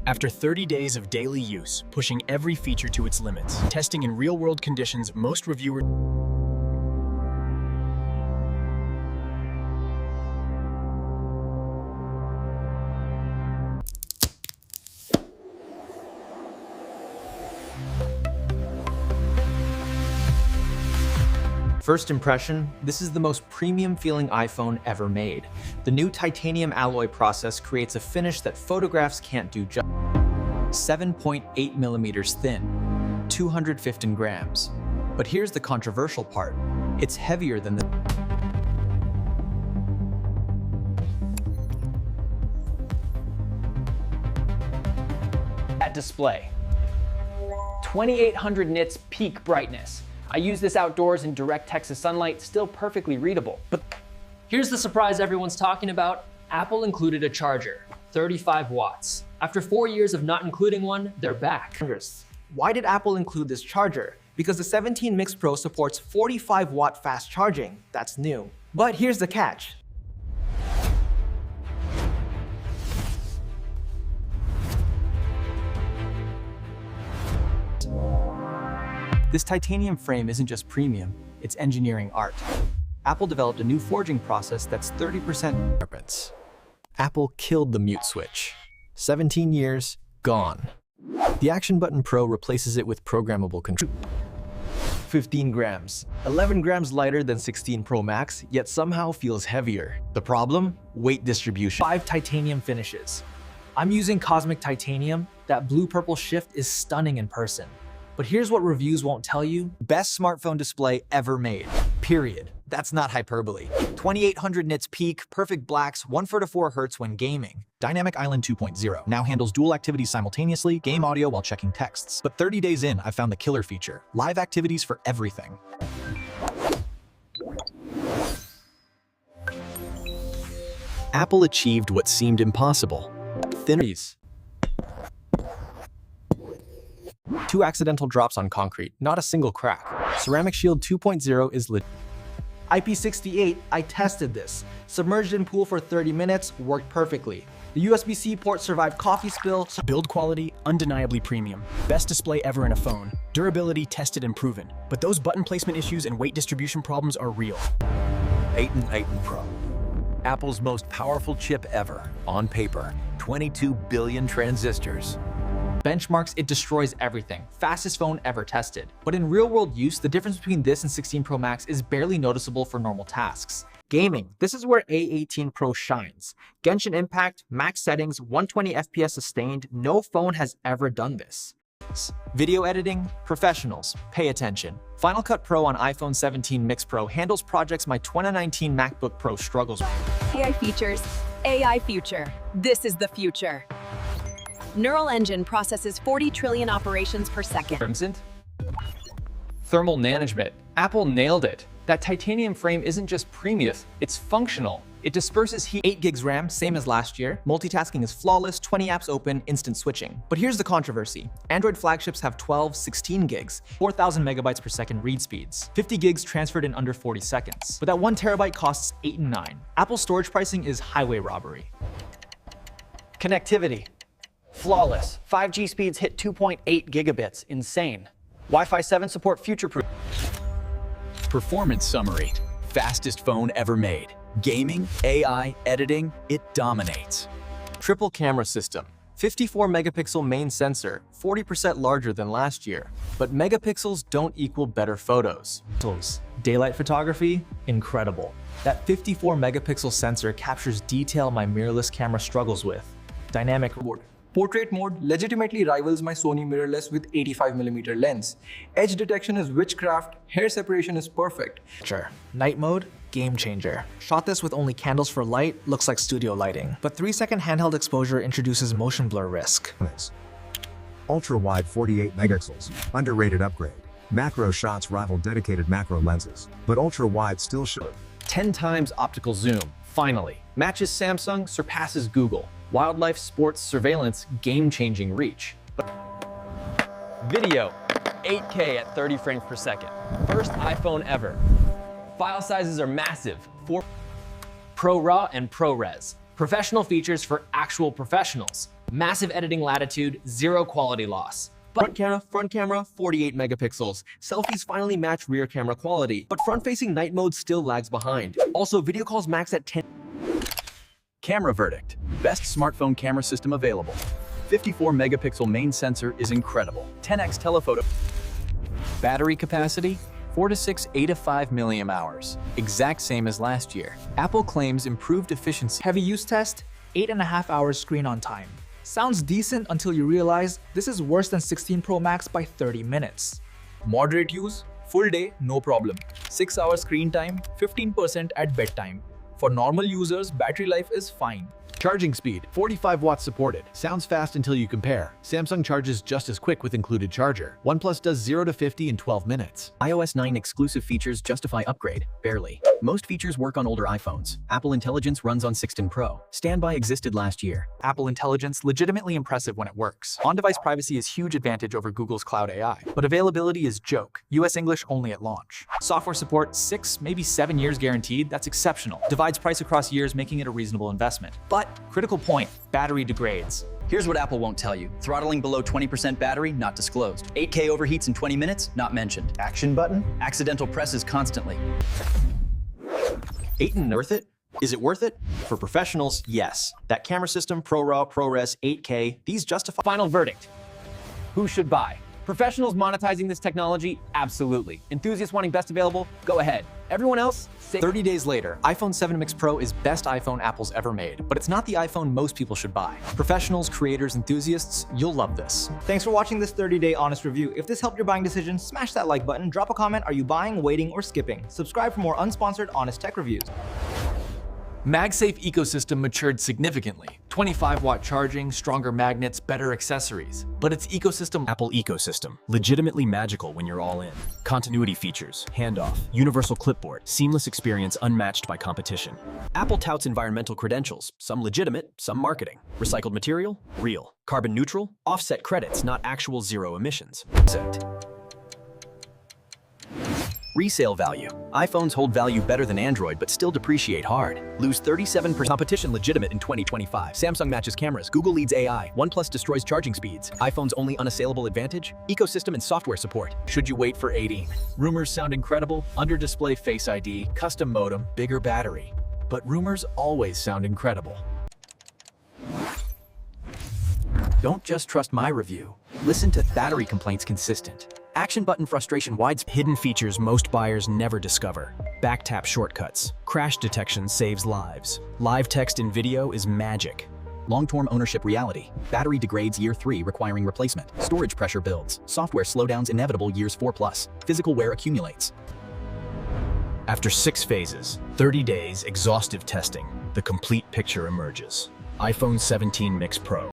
After 30 days of daily use, pushing every feature to its limits, testing in real-world conditions, most reviewers First impression, this is the most premium feeling iPhone ever made. The new titanium alloy process creates a finish that photographs can't do justice. 7.8 millimeters thin, 215 grams. But here's the controversial part. It's heavier than the That display. 2800 nits peak brightness. I use this outdoors in direct Texas sunlight, still perfectly readable. But here's the surprise everyone's talking about. Apple included a charger, 35 watts. After 4 years of not including one, they're back. Why did Apple include this charger? Because the 17 Mix Pro supports 45-watt fast charging. That's new. But here's the catch. This titanium frame isn't just premium, it's engineering art. Apple developed a new forging process that's 30% difference. Apple killed the mute switch. 17 years, gone. The Action Button Pro replaces it with programmable control. 15 grams, 11 grams lighter than 16 Pro Max, yet somehow feels heavier. The problem? Weight distribution. 5 titanium finishes. I'm using Cosmic Titanium. That blue-purple shift is stunning in person. But here's what reviews won't tell you. Best smartphone display ever made. Period. That's not hyperbole. 2800 nits peak, perfect blacks, 144 Hz when gaming. Dynamic Island 2.0 now handles dual activities simultaneously, game audio while checking texts. But 30 days in, I found the killer feature. Live activities for everything. Apple achieved what seemed impossible. Thinner. 2 accidental drops on concrete, not a single crack. Ceramic Shield 2.0 is legit. IP68, I tested this. Submerged in pool for 30 minutes, worked perfectly. The USB-C port survived coffee spill. build quality, undeniably premium. Best display ever in a phone. Durability tested and proven. But those button placement issues and weight distribution problems are real. 8 Pro. Apple's most powerful chip ever. On paper, 22 billion transistors. Benchmarks, it destroys everything. Fastest phone ever tested. But in real-world use, the difference between this and 16 Pro Max is barely noticeable for normal tasks. Gaming, this is where A18 Pro shines. Genshin Impact, max settings, 120 FPS sustained, no phone has ever done this. Video editing, professionals, pay attention. Final Cut Pro on iPhone 17 Mix Pro handles projects my 2019 MacBook Pro struggles with. AI features, AI future. This is the future. Neural Engine processes 40 trillion operations per second. Thermal management. Apple nailed it. That titanium frame isn't just premium, it's functional. It disperses heat. 8 gigs RAM, same as last year. Multitasking is flawless, 20 apps open, instant switching. But here's the controversy. Android flagships have 12, 16 gigs, 4,000 megabytes per second read speeds. 50 gigs transferred in under 40 seconds. But that 1 terabyte costs $8 and $9. Apple's storage pricing is highway robbery. Connectivity. Flawless. 5G speeds hit 2.8 gigabits. Insane. Wi-Fi 7 support future-proof. Performance summary. Fastest phone ever made. Gaming, AI, editing, it dominates. Triple camera system. 54 megapixel main sensor, 40% larger than last year. But megapixels don't equal better photos. Daylight photography, incredible. That 54 megapixel sensor captures detail my mirrorless camera struggles with. Dynamic mode. Portrait mode legitimately rivals my Sony mirrorless with 85mm lens. Edge detection is witchcraft, hair separation is perfect. Night mode, game changer. Shot this with only candles for light, looks like studio lighting. But 3-second handheld exposure introduces motion blur risk. Ultra-wide 48 megapixels, underrated upgrade. Macro shots rival dedicated macro lenses, but ultra-wide still show. 10 times optical zoom. Finally. Matches Samsung, surpasses Google. Wildlife, sports, surveillance, game-changing reach. Video, 8K at 30 frames per second. First iPhone ever. File sizes are massive, 4 Pro RAW and ProRes. Professional features for actual professionals. Massive editing latitude, zero quality loss. Front camera, 48 megapixels. Selfies finally match rear camera quality, but front-facing night mode still lags behind. Also, video calls max at 10. Camera verdict. Best smartphone camera system available. 54 megapixel main sensor is incredible. 10x telephoto. Battery capacity, 4 to 6, 8 to 5 milliamp hours. Exact same as last year. Apple claims improved efficiency. Heavy use test, 8.5 hours screen on time. Sounds decent until you realize this is worse than 16 Pro Max by 30 minutes. Moderate use, full day, no problem. 6 hours screen time, 15% at bedtime. For normal users, battery life is fine. Charging speed, 45 watts supported. Sounds fast until you compare. Samsung charges just as quick with included charger. OnePlus does 0 to 50 in 12 minutes. iOS 9 exclusive features justify upgrade, barely. Most features work on older iPhones. Apple Intelligence runs on 16 Pro. Standby existed last year. Apple Intelligence, legitimately impressive when it works. On-device privacy is huge advantage over Google's Cloud AI, but availability is joke. US English only at launch. Software support, 6, maybe 7 years guaranteed, that's exceptional. Divides price across years, making it a reasonable investment. But, critical point, battery degrades. Here's what Apple won't tell you. Throttling below 20% battery, not disclosed. 8K overheats in 20 minutes, not mentioned. Action button, accidental presses constantly. 8 worth it? Is it worth it? For professionals, yes. That camera system, ProRAW, ProRes, 8K, these justify. Final verdict. Who should buy? Professionals monetizing this technology? Absolutely. Enthusiasts wanting best available? Go ahead. Everyone else? 30 days later, iPhone 7 Mix Pro is best iPhone Apple's ever made, but it's not the iPhone most people should buy. Professionals, creators, enthusiasts, you'll love this. Thanks for watching this 30-day honest review. If this helped your buying decision, smash that like button, drop a comment, are you buying, waiting, or skipping? Subscribe for more unsponsored, honest tech reviews. MagSafe ecosystem matured significantly. 25-watt charging, stronger magnets, better accessories. But its ecosystem, Apple ecosystem, legitimately magical when you're all in. Continuity features, handoff, universal clipboard, seamless experience unmatched by competition. Apple touts environmental credentials, some legitimate, some marketing. Recycled material, real. Carbon neutral, offset credits, not actual zero emissions. Resale value. iPhones hold value better than Android but still depreciate hard. Lose 37%. Competition legitimate in 2025. Samsung matches cameras. Google leads AI. OnePlus destroys charging speeds. iPhone's only unassailable advantage? Ecosystem and software support. Should you wait for 18? Rumors sound incredible. Under-display Face ID, custom modem, bigger battery. But rumors always sound incredible. Don't just trust my review. Listen to battery complaints consistent. Action button frustration wides. Hidden features most buyers never discover. Back tap shortcuts. Crash detection saves lives. Live text in video is magic. Long-term ownership reality. Battery degrades year 3 requiring replacement. Storage pressure builds. Software slowdowns inevitable years 4+. Physical wear accumulates. After 6 phases, 30 days, exhaustive testing, the complete picture emerges. iPhone 17 Mix Pro.